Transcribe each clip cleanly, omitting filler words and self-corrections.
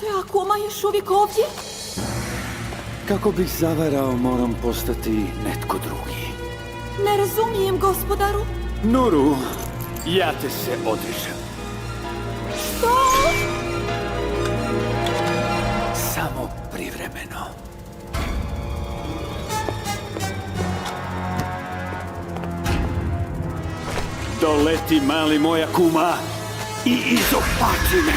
Zašto je Akuma još uvijek ovdje? Kako bih zavarao, moram postati netko drugi. Ne razumijem, gospodaru. Noru, ja te se odričem. Što? Samo privremeno. Doleti, mali moja kuma, i izopači me.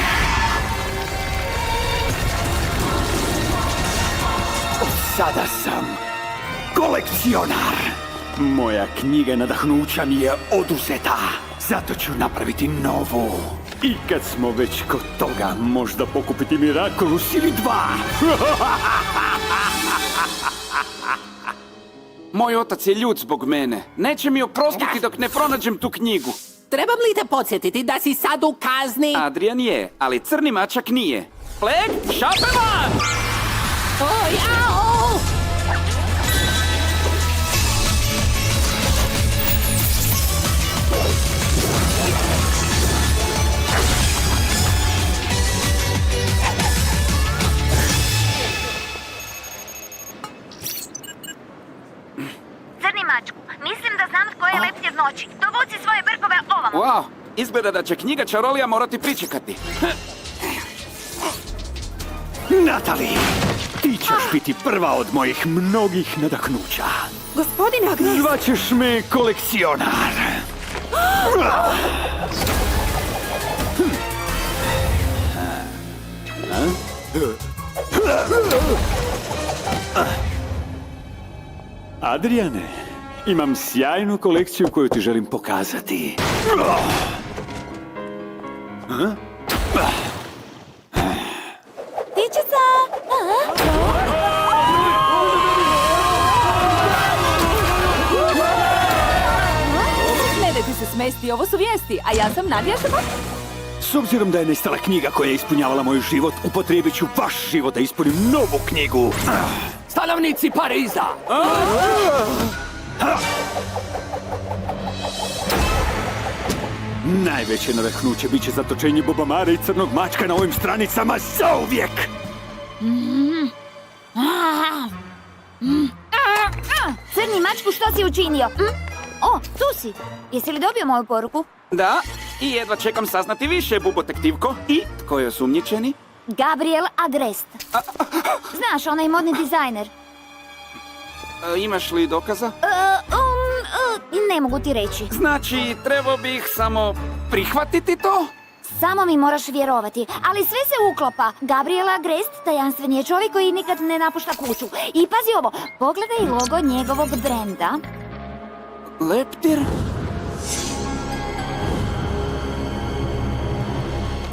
Od sada sam kolekcionar. Moja knjiga nadahnuća mi je oduzeta. Zato ću napraviti novu. I kad smo već kod toga, možda pokupiti Miraculous ili 2. Moj otac je ljut zbog mene. Neće mi oprostiti dok ne pronađem tu knjigu. Trebam li te podsjetiti da si sad u kazni? Adrian je, ali crni mačak nije. Fleg, šape van! Oj, au! Crni mačku, mislim da znam tko je leptir noći. Dovuci svoje brkove ovamo. Wow, izgleda da će knjiga čarolija morati pričekati. Natali, ti ćeš biti prva od mojih mnogih nadahnuća. Gospodine Agnes, Zvaćeš me kolekcionar. Adriane, imam sjajnu kolekciju koju ti želim pokazati. Tičica! Gledajte se smesti, ovo su vijesti, a ja sam Nadja Šapak. S obzirom da je nestala knjiga koja je ispunjavala moj život, upotrijebit ću vaš život da ispunim novu knjigu. Stanovnici Pariza! Najveće nadahnuće bit će zatočenje Bobamara i crnog mačka na ovim stranicama zauvijek. Crni mačku, što si učinio? O, tu si. Jesi li dobio moju poruku? Da, i jedva čekam saznati više, bubotektivko. I tko je osumnjičeni? Gabriel Agrest. Znaš, onaj modni dizajner. Imaš li dokaza? Ne mogu ti reći. Znači, trebao bih samo prihvatiti to? Samo mi moraš vjerovati, ali sve se uklopa. Gabriel Agrest tajanstven je čovjek koji nikad ne napušta kuću. I pazi ovo, pogledaj logo njegovog brenda. Leptir?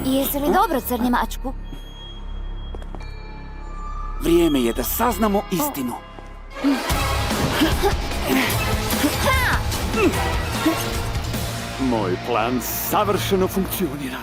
Jesi li dobro, crni mačku? Vrijeme je da saznamo istinu. Moj plan savršeno funkcionira.